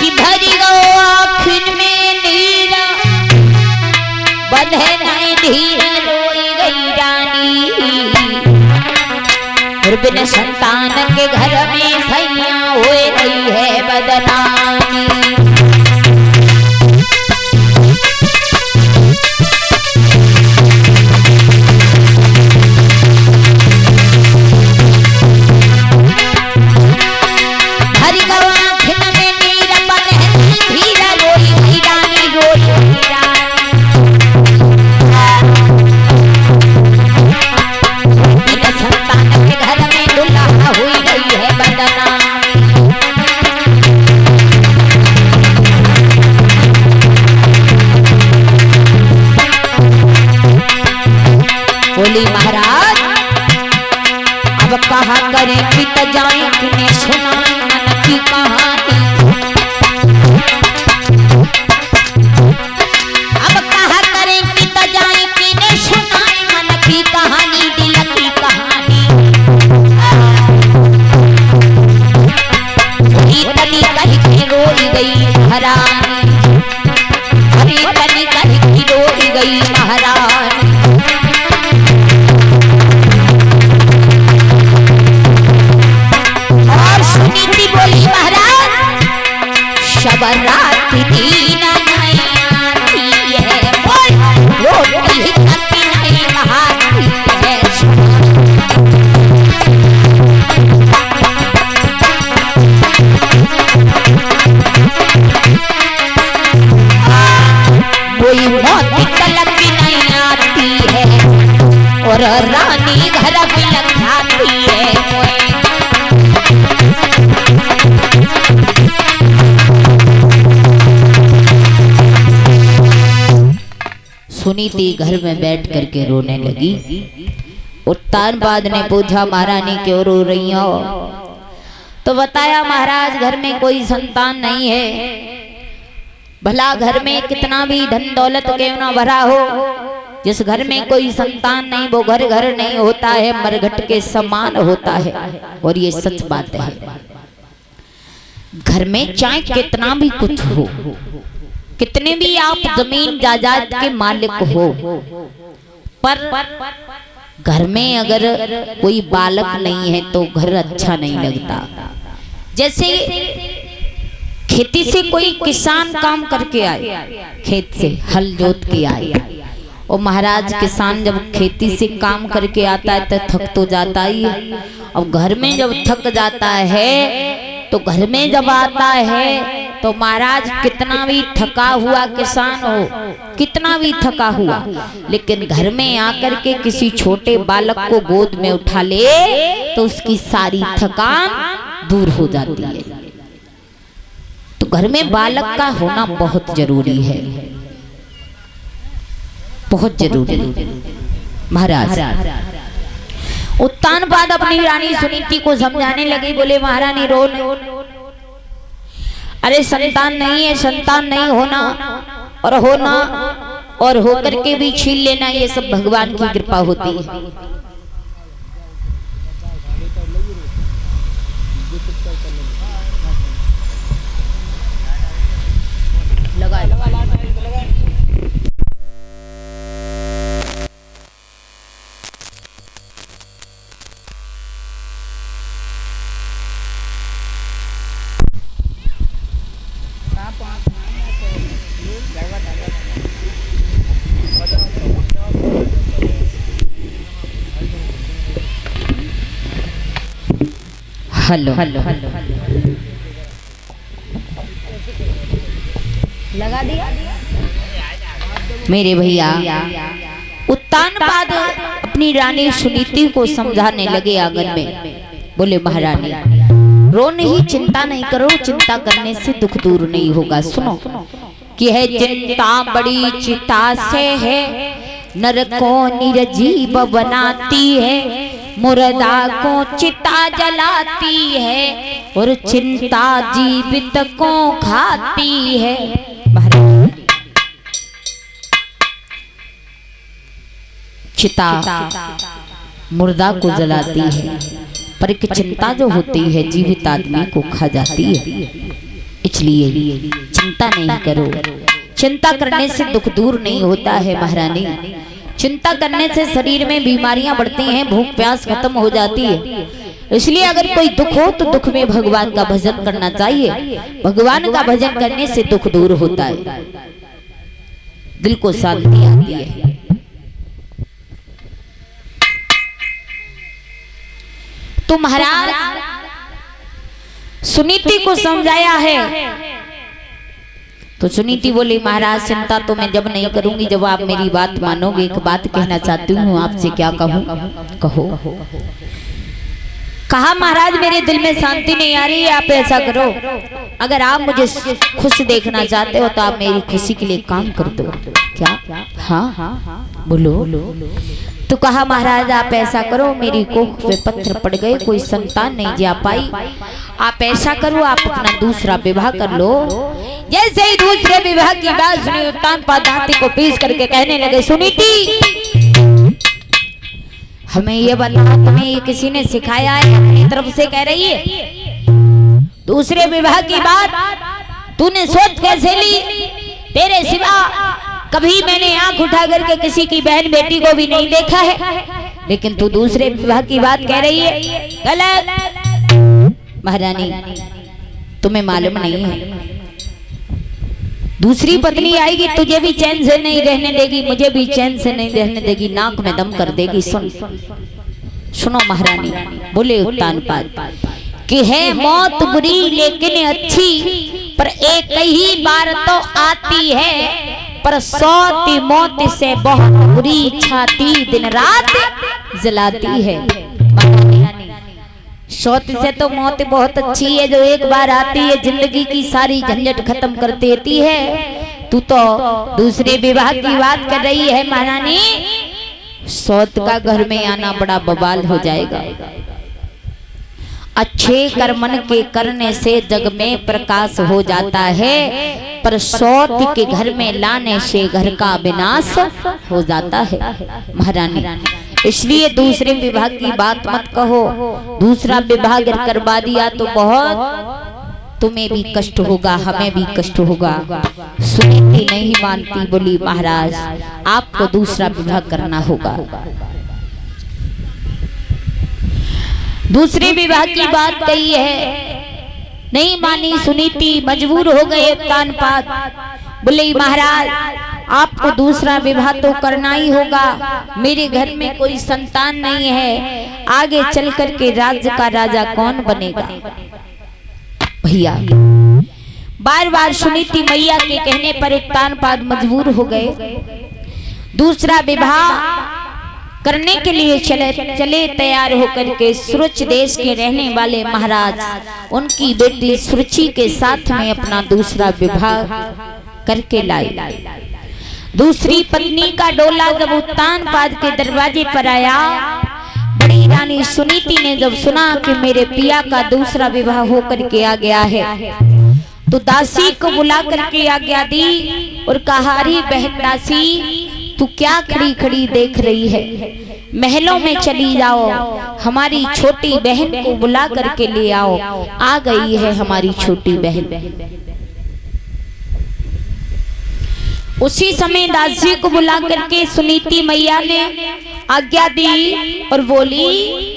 कि भरी गो आँखिन में नीरा बंधे नहीं धीरे रोई गई रानी। और बिन संतान के घर में सैया हुए रही है बदनामी। बोली महाराज अब कहा करें पित जाए किने सुनाए मन की कहानी। अब कहा करें पित जाए किने सुनाए मन की कहानी, दिल की कहानी। तनी कही की रोई गई महारानी, तनी कही की रोई गई महारानी। बोली महाराज शबरात दीन नहीं आती है, रोटी कभी नहीं बहाती है। कोई मौत तलब भी नहीं आती है और रानी घर भी लग जाती है। सुनीति घर में बैठ करके रोने लगी। उत्तानपाद ने पूछा महारानी क्यों रो रही हो? तो बताया महाराज घर में कोई संतान नहीं है। भला घर में कितना भी धन दौलत क्यों ना भरा हो, जिस घर में कोई संतान नहीं वो घर घर नहीं होता है, मरघट के समान होता है। और ये सच बात है। घर में चाहे कितना भी कुछ हो, कितने भी आप जमीन जायदाद के मालिक हो, पर घर में अगर कोई बालक नहीं है तो घर अच्छा नहीं लगता। जैसे खेती से कोई किसान काम करके आए, खेत से हल जोत के आए, और महाराज किसान जब खेती से काम करके आता है तो थक तो जाता ही है। अब घर में जब थक जाता है तो घर में जब आता है तो महाराज कितना भी थका हुआ किसान हो, कितना भी थका हुआ, लेकिन घर में आकर के किसी छोटे बालक को गोद में उठा ले तो उसकी सारी थकान दूर हो जाती है। तो घर में बालक का होना बहुत जरूरी है, बहुत जरूरी। महाराज उत्तानपाद अपनी रानी सुनीति को समझाने लगे। बोले महारानी रो अरे संतान नहीं है, संतान नहीं होना और होना और होकर के भी छीन लेना, ये सब भगवान की कृपा होती है। हेलो लगा दिया मेरे भैया। उत्तानपाद अपनी रानी सुनीति को समझाने लगे आंगन में। बोले महारानी रो नहीं, चिंता नहीं करो, चिंता करने से दुख दूर नहीं होगा। सुनो कि है चिंता बड़ी चिता से है, नर को निर्जीव बनाती है, मुर्दा को चिता जलाती है, और चिंता जीवित को खाती है। चिता मुर्दा को जलाती है, पर एक चिंता जो होती है जीवित आदमी को खा जाती है। इसलिए चिंता नहीं करो। चिंता करने से दुख दूर नहीं होता है महारानी। चिंता करने से शरीर में बीमारियां बढ़ती हैं, भूख प्यास खत्म हो जाती है। इसलिए अगर कोई दुख हो तो दुख में भगवान का भजन करना चाहिए। भगवान का भजन करने से दुख दूर होता है, दिल को शांति आती है। तो महाराज सुनीति को समझाया है तो सुनीति बोली महाराज चिंता तो मैं जब नहीं करूंगी जब आप मेरी बात मानोगे। एक बात कहना चाहती हूँ आपसे, क्या कहूँ? कहो। कहा महाराज मेरे दिल में शांति नहीं आ रही है, आप ऐसा करो, अगर आप मुझे खुश देखना चाहते हो तो आप मेरी खुशी के लिए काम कर दो। क्या? हाँ बोलो। तो कहा महाराज आप ऐसा करो, मेरी कोख पे पत्थर पड़ गए, कोई संतान नहीं जा पाई, आप ऐसा करो आप अपना दूसरा विवाह कर लो। जैसे ही दूसरे विवाह की बात सुनी उत्तानपाद हाथी को पीस करके कहने लगे सुनीति हमें ये बता, तुम्हें ये किसी ने सिखाया है? अपनी तरफ से कह रही है। दूसरे विवाह की बात तूने सोच कैसे ली? तेरे सिवा कभी मैंने आंख उठा करके किसी की बहन बेटी को भी नहीं देखा है, लेकिन तू दूसरे विवाह की बात कह रही है, गलत। महारानी तुम्हें मालूम नहीं है, दूसरी पत्नी आएगी तुझे भी चैन से नहीं रहने देगी, मुझे भी चैन से नहीं रहने देगी, नाक में दम कर देगी। सुनो महारानी, बोले उत्तानपाद कि है मौत बुरी लेकिन अच्छी, पर एक ही बार तो आती है, पर सौती मौत से बहुत बुरी छाती दिन रात जलाती है। सौत से तो मौत बहुत अच्छी है, जो एक बार आती है जिंदगी की सारी झंझट खत्म कर देती है। तू तो दूसरे विवाह की बात कर रही है महारानी, सौत का घर में आना बड़ा बवाल हो जाएगा। अच्छे कर्मन के करने से जग में प्रकाश हो जाता है, पर सौत के घर में लाने से घर का विनाश हो जाता है। महारानी इसलिए दूसरे विवाह की बात मत कहो, दूसरा विवाह अगर करवा दिया तो बहुत तुम्हें भी कष्ट होगा, हमें भी कष्ट होगा। सुनीति नहीं मानती, बोली महाराज आपको दूसरा विवाह करना होगा। दूसरे विवाह की बात कही है, नहीं मानी सुनीति, मजबूर हो गए उत्तानपाद। बोले महाराज आपको दूसरा विवाह तो करना ही होगा, मेरे घर में कोई संतान नहीं है, आगे चल करके राज्य का राजा कौन बनेगा? भैया बार बार सुनीति मैया के कहने पर उत्तानपाद मजबूर हो गए। दूसरा विवाह करने के लिए चले तैयार होकर के सुरुचि देश के रहने वाले महाराज उनकी बेटी सुरुचि के साथ में अपना दूसरा विवाह करके लाए। दूसरी पत्नी का डोला जब उत्तानपाद के दरवाजे पर आया, बड़ी रानी सुनीति ने जब सुना कि मेरे पिया का दूसरा विवाह होकर के आ गया है, तो दासी को बुला करके आज्ञा दी और कहा अरे बहन दासी तू क्या खड़ी खड़ी देख रही है, महलों में चली जाओ, हमारी छोटी बहन को बुला करके ले आओ, आ गई है हमारी छोटी बहन। उसी समय दासी को बुला करके सुनीति मैया ने आज्ञा दी और बोली